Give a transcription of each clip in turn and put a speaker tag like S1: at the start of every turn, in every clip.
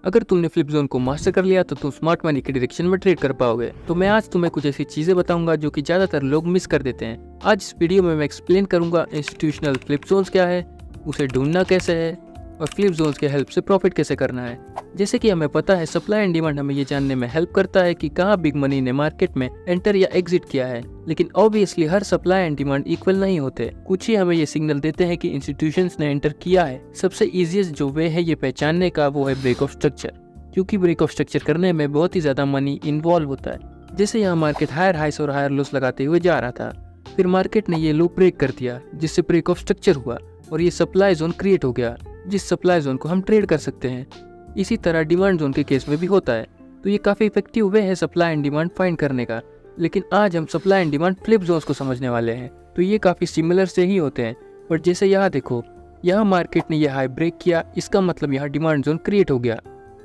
S1: अगर तुमने flip zone को मास्टर कर लिया तो तुम स्मार्ट मनी के डायरेक्शन में ट्रेड कर पाओगे। तो मैं आज तुम्हें कुछ ऐसी चीजें बताऊंगा जो कि ज्यादातर लोग मिस कर देते हैं। आज इस वीडियो में मैं एक्सप्लेन करूंगा इंस्टीट्यूशनल फ्लिप जोन्स क्या है, उसे ढूंढना कैसे है और फ्लिप जोन्स के हेल्प से प्रॉफिट कैसे करना है। जैसे कि हमें पता है सप्लाई एंड डिमांड हमें ये जानने में हेल्प करता है कि कहाँ बिग मनी ने मार्केट में एंटर या एग्जिट किया है, लेकिन obviously her supply and demand equal नहीं होते। कुछ ही हमें ये सिग्नल देते हैं कि इंस्टीट्यूशंस ने एंटर किया है। सबसे इजीएस्ट जो वे है ये पहचानने का वो है ब्रेक ऑफ स्ट्रक्चर, क्योंकि ब्रेक ऑफ स्ट्रक्चर करने में बहुत ही ज्यादा मनी इन्वॉल्व होता है। जैसे यहाँ मार्केट हायर हाइस और हायर लोस लगाते हुए जा रहा था, फिर मार्केट ने ये लो ब्रेक कर दिया जिससे ब्रेक ऑफ स्ट्रक्चर हुआ और ये सप्लाई जोन क्रिएट हो गया, जिस सप्लाई जोन को हम ट्रेड कर सकते हैं। इसी तरह डिमांड जोन के केस में भी होता है। तो ये काफी इफेक्टिव वे है सप्लाई एंड डिमांड फाइंड करने का। लेकिन आज हम supply and demand flip zones को समझने वाले हैं। तो ये काफी सिमिलर से ही होते हैं, बट जैसे यहाँ देखो, यहाँ मार्केट ने यह हाई ब्रेक किया, इसका मतलब यहाँ डिमांड जोन क्रिएट हो गया।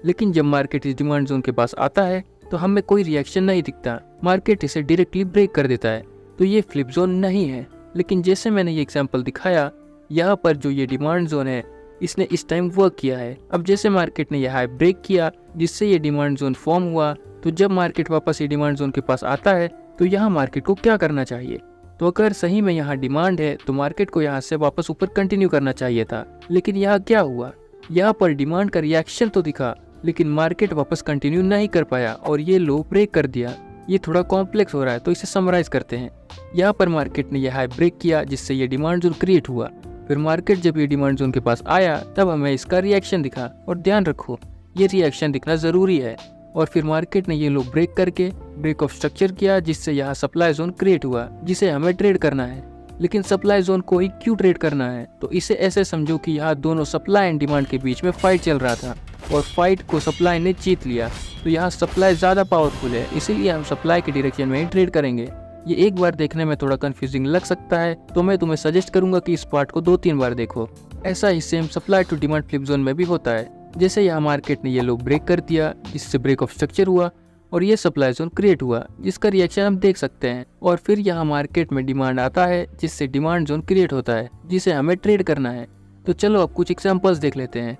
S1: लेकिन जब मार्केट इस डिमांड जोन के पास आता है तो हमें कोई रिएक्शन नहीं दिखता, मार्केट इसे डायरेक्टली ब्रेक कर देता है। तो ये फ्लिप जोन नहीं है। लेकिन जैसे मैंने ये एग्जांपल दिखाया, यहाँ पर जो ये डिमांड जोन है इसने इस टाइम वर्क किया है। अब जैसे मार्केट ने यह हाई ब्रेक किया जिससे ये डिमांड जोन फॉर्म हुआ, तो जब मार्केट वापस ये डिमांड जोन के पास आता है तो यहाँ मार्केट को क्या करना चाहिए? तो अगर सही में यहाँ डिमांड है तो मार्केट को यहाँ से वापस ऊपर कंटिन्यू करना चाहिए था। लेकिन यहाँ क्या हुआ, यहाँ पर डिमांड का रिएक्शन तो दिखा लेकिन मार्केट वापस कंटिन्यू नहीं कर पाया और ये लो ब्रेक कर दिया। ये थोड़ा कॉम्प्लेक्स हो रहा है तो इसे समराइज करते हैं। यहाँ पर मार्केट ने यह हाई ब्रेक किया जिससे ये डिमांड जोन क्रिएट हुआ। फिर मार्केट जब ये डिमांड जोन के पास आया तब हमें इसका रिएक्शन दिखा, और ध्यान रखो ये रिएक्शन दिखना जरूरी है। और फिर मार्केट ने ये लो ब्रेक करके ब्रेक ऑफ स्ट्रक्चर किया जिससे यहाँ सप्लाई जोन क्रिएट हुआ जिसे हमें ट्रेड करना है। लेकिन सप्लाई जोन को ही क्यों ट्रेड करना है? तो इसे ऐसे समझो कि यहाँ दोनों सप्लाई एंड डिमांड के बीच में फाइट चल रहा था और फाइट को सप्लाई ने जीत लिया। तो यहाँ सप्लाई ज्यादा पावरफुल है, इसीलिए हम सप्लाई के डायरेक्शन में ही ट्रेड करेंगे। ये एक बार देखने में थोड़ा कंफ्यूजिंग लग सकता है, तो मैं तुम्हें सजेस्ट करूंगा कि इस पार्ट को 2-3 बार देखो। ऐसा ही same supply to demand flip zone में भी होता है। जैसे यहाँ मार्केट ने ये लो ब्रेक कर दिया जिससे ब्रेक ऑफ स्ट्रक्चर हुआ और ये सप्लाई जोन क्रिएट हुआ जिसका रिएक्शन हम देख सकते हैं। और फिर यहाँ मार्केट में डिमांड आता है जिससे डिमांड जोन क्रिएट होता है जिसे हमें ट्रेड करना है। तो चलो अब कुछ एग्जाम्पल्स देख लेते हैं।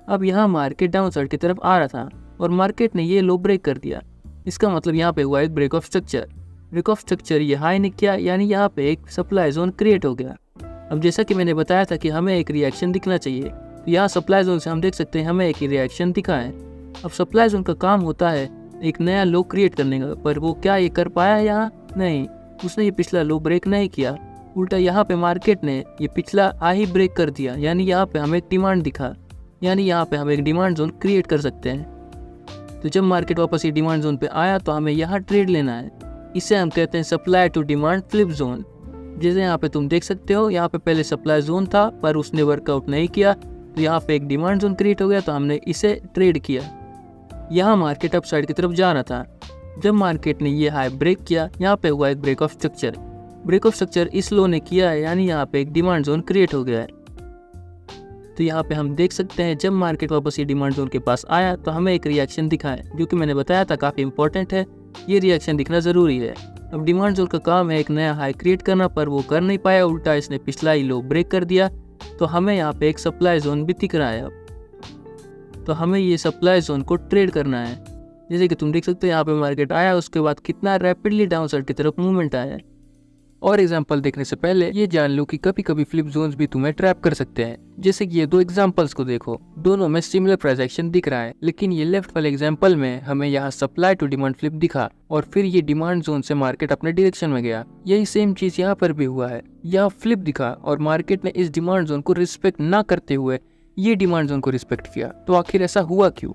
S1: अब यहाँ मार्केट डाउन साइड की तरफ आ रहा था और मार्केट ने ये लो ब्रेक कर दिया, इसका मतलब यहाँ पे हुआ एक break of structure. Break of structure ये हाई ने किया, यानी यहाँ पे एक सप्लाई जोन क्रिएट हो गया। अब जैसा कि मैंने बताया था कि हमें एक रिएक्शन दिखना चाहिए, तो यहाँ सप्लाई जोन से हम देख सकते हैं हमें एक रिएक्शन दिखा है। अब सप्लाई जोन का काम होता है एक नया लो क्रिएट करने का, पर वो क्या ये कर पाया है? यहाँ नहीं, उसने ये पिछला लो ब्रेक नहीं किया। उल्टा यहाँ पे मार्केट ने ये पिछला हाई ब्रेक कर दिया, यानी यहाँ पे हमें एक डिमांड दिखा, यानी यहाँ पे हम एक डिमांड जोन क्रिएट कर सकते हैं। तो जब मार्केट वापस ये डिमांड जोन पे आया तो हमें यहाँ ट्रेड लेना है। इसे हम कहते हैं supply to demand flip zone. जैसे यहाँ पे तुम देख सकते हो, यहाँ पे पहले सप्लाई जोन था पर उसने वर्कआउट नहीं किया, तो यहाँ पे एक डिमांड जोन क्रिएट हो गया, तो हमने इसे ट्रेड किया। यहाँ मार्केट अप साइड की तरफ जा रहा था। जब मार्केट ने ये हाई ब्रेक किया, यहाँ पे हुआ एक break of structure. Break of structure इस लो ने किया है, यानी यहाँ पे एक डिमांड जोन क्रिएट हो गया है। तो यहाँ पे हम देख सकते हैं जब मार्केट वापस ये डिमांड जोन के पास आया तो हमें एक रिएक्शन दिखा है, जो कि मैंने बताया था काफी इंपॉर्टेंट है। ये रिएक्शन दिखना जरूरी है। अब डिमांड जोन का काम है एक नया हाई क्रिएट करना, पर वो कर नहीं पाया, उल्टा इसने पिछला ही लो ब्रेक कर दिया। तो हमें यहाँ पे एक सप्लाई जोन भी दिख रहा है। अब तो हमें ये सप्लाई जोन को ट्रेड करना है। जैसे कि तुम देख सकते हो यहाँ पे मार्केट आया, उसके बाद कितना रैपिडली डाउन साइड की तरफ मूवमेंट आया है। और एग्जाम्पल देखने से पहले ये जान लो कि कभी कभी फ्लिप जोन्स भी तुम्हें ट्रैप कर सकते हैं। जैसे कि ये दो एग्जाम्पल्स को देखो, दोनों में सिमिलर प्राइस एक्शन दिख रहा है, लेकिन ये लेफ्ट वाले एग्जाम्पल में हमें यहाँ सप्लाई टू डिमांड फ्लिप दिखा और फिर ये डिमांड जोन से मार्केट अपने डायरेक्शन में गया। यही सेम चीज यहाँ पर भी हुआ है। यहाँ फ्लिप दिखा और मार्केट ने इस डिमांड जोन को रिस्पेक्ट ना करते हुए ये डिमांड जोन को रिस्पेक्ट किया। तो आखिर ऐसा हुआ क्यों?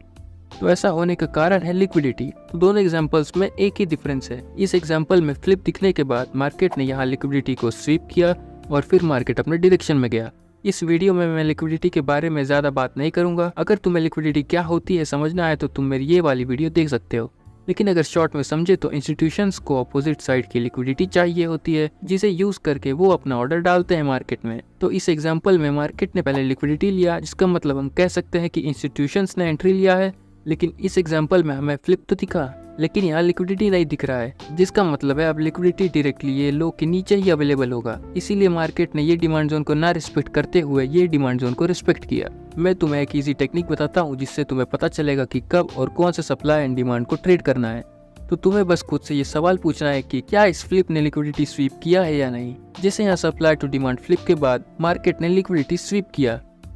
S1: तो ऐसा होने का कारण है लिक्विडिटी। तो दोनों एग्जांपल्स में एक ही डिफरेंस है। इस एग्जांपल में फ्लिप दिखने के बाद मार्केट ने यहाँ लिक्विडिटी को स्वीप किया और फिर मार्केट अपने डायरेक्शन में गया। इस वीडियो में मैं लिक्विडिटी के बारे में ज्यादा बात नहीं करूंगा। अगर तुम्हें लिक्विडिटी क्या होती है समझना है तो तुम मेरी ये वाली वीडियो देख सकते हो। लेकिन अगर शॉर्ट में समझे तो इंस्टीट्यूशंस को अपोजिट साइड की लिक्विडिटी चाहिए होती है, जिसे यूज करके वो अपना ऑर्डर डालते हैं मार्केट में। तो इस एग्जांपल में मार्केट ने पहले लिक्विडिटी लिया, जिसका मतलब हम कह सकते हैं कि इंस्टीट्यूशंस ने एंट्री लिया है। लेकिन इस एग्जांपल में हमें फ्लिप तो दिखा, लेकिन यहाँ लिक्विडिटी नहीं दिख रहा है, जिसका मतलब है अब लिक्विडिटी डायरेक्टली ये लो के नीचे ही अवेलेबल होगा। इसीलिए मार्केट ने ये डिमांड जोन को ना रिस्पेक्ट करते हुए ये डिमांड जोन को रिस्पेक्ट किया। मैं तुम्हें एक इजी टेक्निक बताता हूँ जिससे तुम्हें पता चलेगा कि कब और कौन से सप्लाई एंड डिमांड को ट्रेड करना है। तो तुम्हें बस खुद से ये सवाल पूछना है कि क्या इस फ्लिप ने लिक्विडिटी स्वीप किया है या नहीं। जैसे यहाँ सप्लाई टू डिमांड फ्लिप के बाद मार्केट ने लिक्विडिटी स्वीप किया,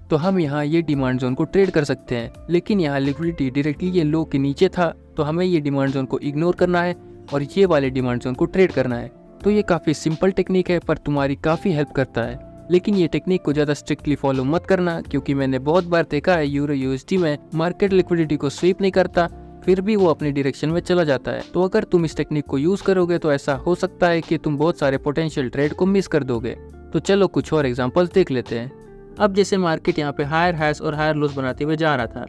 S1: तो हम यहाँ ये डिमांड जोन को ट्रेड कर सकते हैं। लेकिन यहाँ लिक्विडिटी डायरेक्टली ये लो के नीचे था, तो हमें ये डिमांड जोन को इग्नोर करना है और ये वाले डिमांड जोन को ट्रेड करना है। तो ये काफ़ी सिंपल टेक्निक है, पर तुम्हारी काफ़ी हेल्प करता है। लेकिन ये टेक्निक को ज़्यादा स्ट्रिक्टली फॉलो मत करना, क्योंकि मैंने बहुत बार देखा है यूरो यूएसडी में मार्केट लिक्विडिटी को स्वीप नहीं करता, फिर भी वो अपनी डायरेक्शन में चला जाता है। तो अगर तुम इस टेक्निक को यूज़ करोगे तो ऐसा हो सकता है कि तुम बहुत सारे पोटेंशियल ट्रेड को मिस कर दोगे। तो चलो कुछ और एग्जांपल्स देख लेते हैं। अब जैसे मार्केट यहाँ पे हायर हाइस और हायर लोस बनाते हुए जा रहा था।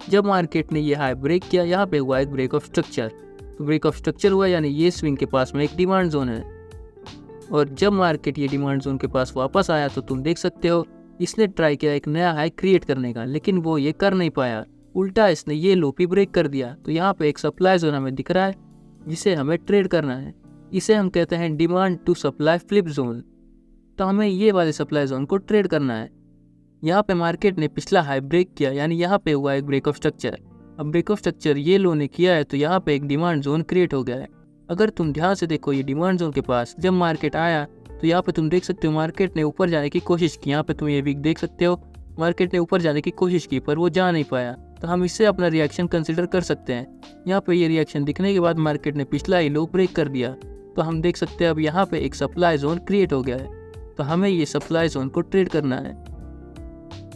S1: जब मार्केट ने ये हाई ब्रेक किया, यहाँ पे हुआ एक ब्रेक ऑफ स्ट्रक्चर। तो ब्रेक ऑफ स्ट्रक्चर हुआ यानी ये स्विंग के पास में एक डिमांड जोन है, और जब मार्केट ये डिमांड जोन के पास वापस आया तो तुम देख सकते हो इसने ट्राई किया एक नया हाई क्रिएट करने का, लेकिन वो ये कर नहीं पाया। उल्टा इसने ये लो भी ब्रेक कर दिया। तो यहाँ पे एक सप्लाई जोन हमें दिख रहा है जिसे हमें ट्रेड करना है। इसे हम कहते हैं demand to supply flip zone. तो हमें ये वाले सप्लाई जोन को ट्रेड करना है। यहाँ पे मार्केट ने पिछला हाई ब्रेक किया, यानी यहाँ पे हुआ एक ब्रेक ऑफ स्ट्रक्चर। अब ब्रेक ऑफ स्ट्रक्चर ये लो ने किया है, तो यहाँ पे एक डिमांड जोन क्रिएट हो गया है। अगर तुम ध्यान से देखो ये डिमांड जोन के पास जब मार्केट आया तो यहाँ पे तुम देख सकते हो मार्केट ने ऊपर जाने की कोशिश की। यहाँ पे तुम ये भी देख सकते हो मार्केट ने ऊपर जाने की कोशिश की, पर वो जा नहीं पाया। तो हम इससे अपना रिएक्शन कंसिडर कर सकते हैं। यहाँ पे ये रिएक्शन दिखने के बाद मार्केट ने पिछला ही लो ब्रेक कर दिया। तो हम देख सकते हैं अब यहाँ पे एक सप्लाई जोन क्रिएट हो गया है। तो हमें ये सप्लाई जोन को ट्रेड करना है।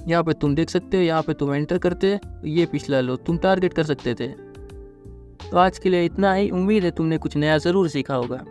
S1: यहाँ पे तुम देख सकते हो, यहाँ पे तुम एंटर करते ये पिछला लो तुम टारगेट कर सकते थे। तो आज के लिए इतना ही। उम्मीद है तुमने कुछ नया ज़रूर सीखा होगा।